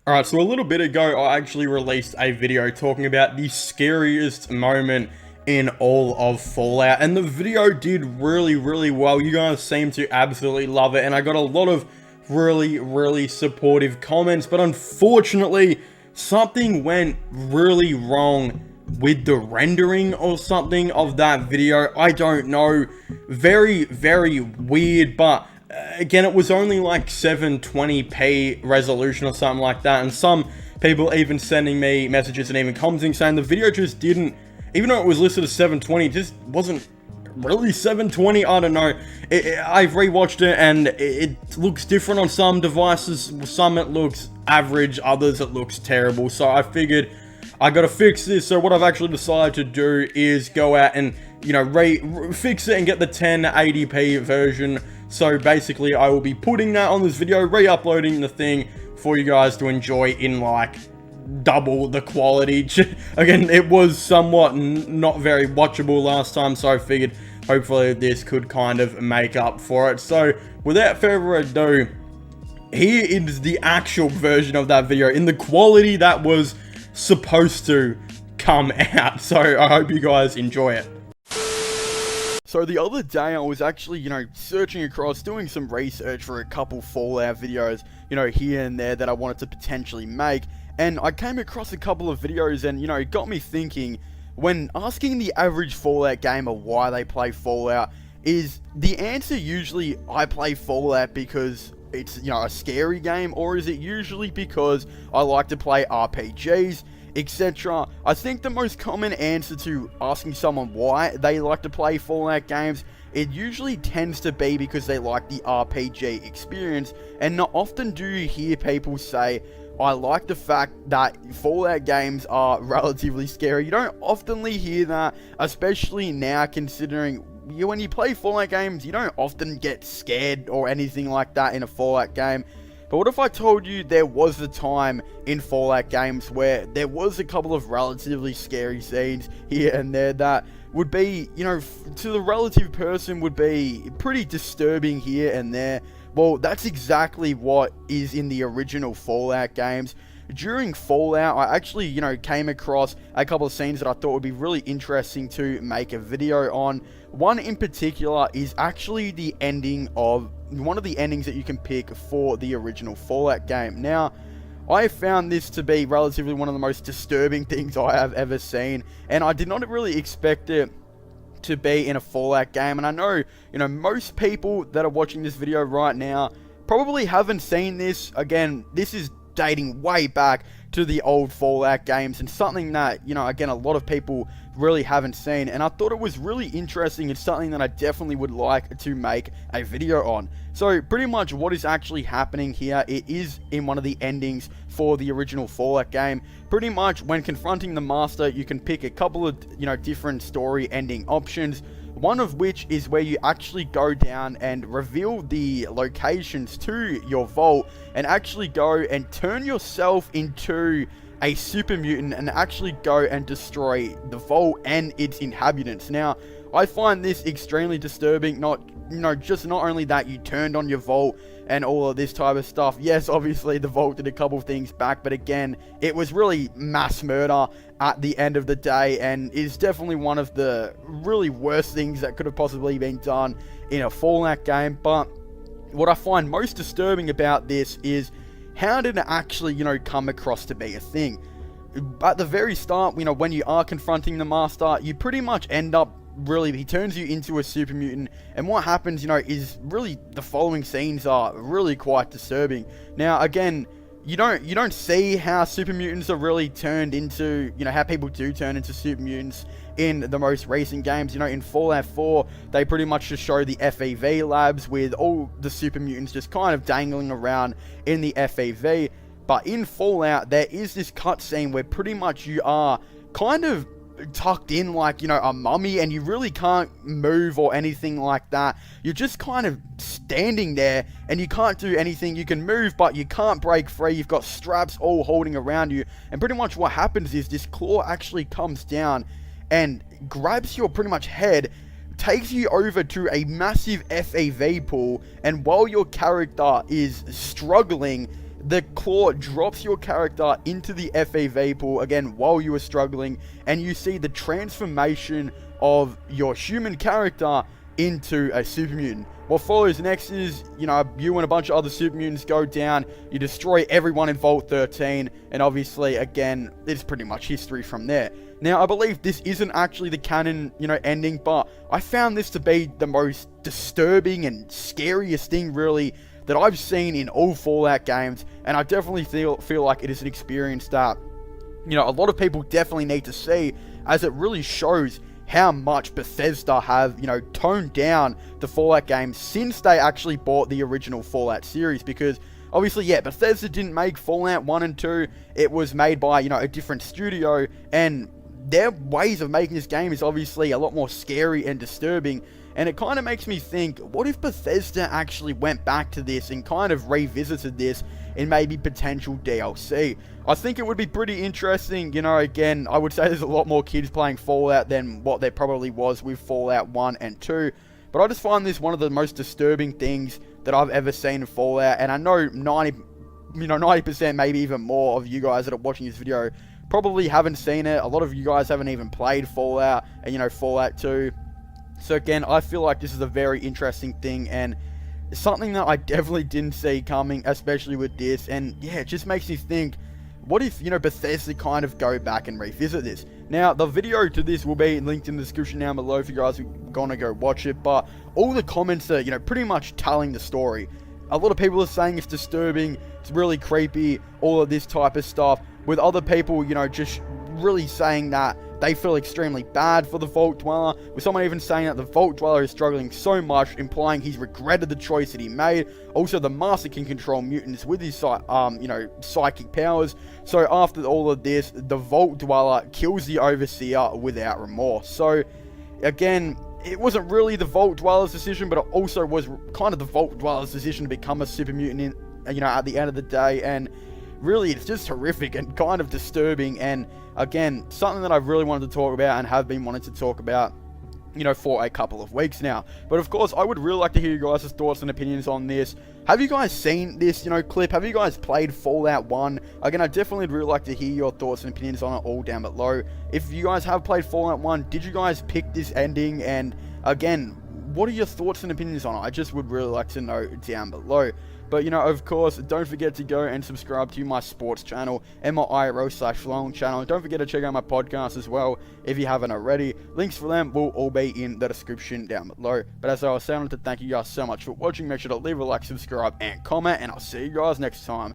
Alright, so a little bit ago, I actually released a video talking about the scariest moment in all of Fallout, and the video did really well. You guys seem to absolutely love it, and I got a lot of really supportive comments, but unfortunately, something went really wrong with the rendering or something of that video. I don't know. Very weird, but again, it was only like 720p resolution or something like that, and some people even sending me messages and even commenting saying the video just didn't, even though it was listed as 720, it just wasn't really 720. I don't know. I've rewatched it and it looks different on some devices. Some it looks average, others it looks terrible. So I figured I gotta fix this. So what I've actually decided to do is go out and, you know, fix it and get the 1080p version. So basically I will be putting that on this video, re-uploading the thing for you guys to enjoy in like double the quality. Again, it was somewhat not very watchable last time, so I figured hopefully this could kind of make up for it. So without further ado, here is the actual version of that video in the quality that was supposed to come out. So I hope you guys enjoy it. So the other day I was actually, you know, searching across, doing some research for a couple Fallout videos, you know, here and there that I wanted to potentially make, and I came across a couple of videos and, you know, it got me thinking, when asking the average Fallout gamer why they play Fallout, is the answer usually I play Fallout because it's, you know, a scary game, or is it usually because I like to play RPGs, etc. I think the most common answer to asking someone why they like to play Fallout games, it usually tends to be because they like the RPG experience, and not often do you hear people say, I like the fact that Fallout games are relatively scary. You don't oftenly hear that, especially now, considering when you play Fallout games, you don't often get scared or anything like that in a Fallout game. But what if I told you there was a time in Fallout games where there was a couple of relatively scary scenes here and there that would be, you know, to the relative person would be pretty disturbing here and there? Well, that's exactly what is in the original Fallout games. During Fallout, I actually, you know, came across a couple of scenes that I thought would be really interesting to make a video on. One in particular is actually the ending of one of the endings that you can pick for the original Fallout game. Now, I found this to be relatively one of the most disturbing things I have ever seen, and I did not really expect it to be in a Fallout game. And I know, you know, most people that are watching this video right now probably haven't seen this. Again, this is dating way back to the old Fallout games, and something that, you know, again, a lot of people really haven't seen, and I thought it was really interesting and something that I definitely would like to make a video on. So pretty much what is actually happening here, it is in one of the endings for the original Fallout game. Pretty much when confronting the Master, you can pick a couple of, you know, different story ending options. One of which is where you actually go down and reveal the locations to your vault, and actually go and turn yourself into a super mutant and actually go and destroy the vault and its inhabitants. Now, I find this extremely disturbing. Not only that you turned on your vault and all of this type of stuff. Yes, obviously the vault did a couple things back, but again, it was really mass murder at the end of the day, and is definitely one of the really worst things that could have possibly been done in a Fallout game. But what I find most disturbing about this is, how did it actually, you know, come across to be a thing? At the very start, you know, when you are confronting the Master, you pretty much end up, really, he turns you into a super mutant, and what happens, you know, is really the following scenes are really quite disturbing. Now, again, you don't see how super mutants are really turned into, you know, how people do turn into super mutants in the most recent games. You know, in Fallout 4, they pretty much just show the FEV labs with all the super mutants just kind of dangling around in the FEV. But in Fallout, there is this cutscene where pretty much you are kind of tucked in like, you know, a mummy, and you really can't move or anything like that. You're just kind of standing there and you can't do anything. You can move, but you can't break free. You've got straps all holding around you, and pretty much what happens is this claw actually comes down and grabs your pretty much head, takes you over to a massive FEV pool, and while your character is struggling, the claw drops your character into the FEV pool again while you are struggling, and you see the transformation of your human character into a super mutant. What follows next is, you and a bunch of other super mutants go down, you destroy everyone in Vault 13, and obviously, again, it's pretty much history from there. Now, I believe this isn't actually the canon, ending, but I found this to be the most disturbing and scariest thing, really, that I've seen in all Fallout games, and I definitely feel like it is an experience that, a lot of people definitely need to see, as it really shows how much Bethesda have, toned down the Fallout games since they actually bought the original Fallout series, because obviously, yeah, Bethesda didn't make Fallout 1 and 2, it was made by, a different studio, and their ways of making this game is obviously a lot more scary and disturbing, and it kind of makes me think, what if Bethesda actually went back to this and kind of revisited this in maybe potential DLC? I think it would be pretty interesting. Again, I would say there's a lot more kids playing Fallout than what there probably was with Fallout 1 and 2, but I just find this one of the most disturbing things that I've ever seen in Fallout, and I know 90%, maybe even more of you guys that are watching this video probably haven't seen it. A lot of you guys haven't even played Fallout and, Fallout 2. So again, I feel like this is a very interesting thing, and something that I definitely didn't see coming, especially with this. And yeah, it just makes me think, what if, Bethesda kind of go back and revisit this? Now, the video to this will be linked in the description down below if you guys are gonna go watch it, but all the comments are, pretty much telling the story. A lot of people are saying it's disturbing, it's really creepy, all of this type of stuff, with other people, just really saying that they feel extremely bad for the Vault Dweller, with someone even saying that the Vault Dweller is struggling so much, implying he's regretted the choice that he made. Also, the Master can control mutants with his, psychic powers. So after all of this, the Vault Dweller kills the Overseer without remorse. So, again, it wasn't really the Vault Dweller's decision, but it also was kind of the Vault Dweller's decision to become a super mutant, at the end of the day, and really, it's just horrific and kind of disturbing, and again, something that I've really wanted to talk about and have been wanting to talk about, for a couple of weeks now. But of course, I would really like to hear you guys' thoughts and opinions on this. Have you guys seen this, clip? Have you guys played Fallout 1? Again, I definitely would really like to hear your thoughts and opinions on it all down below. If you guys have played Fallout 1, did you guys pick this ending? And again, what are your thoughts and opinions on it? I just would really like to know down below. But, of course, don't forget to go and subscribe to my sports channel and my IRL/Flowing channel. And don't forget to check out my podcast as well if you haven't already. Links for them will all be in the description down below. But as I was saying, I want to thank you guys so much for watching. Make sure to leave a like, subscribe, and comment. And I'll see you guys next time.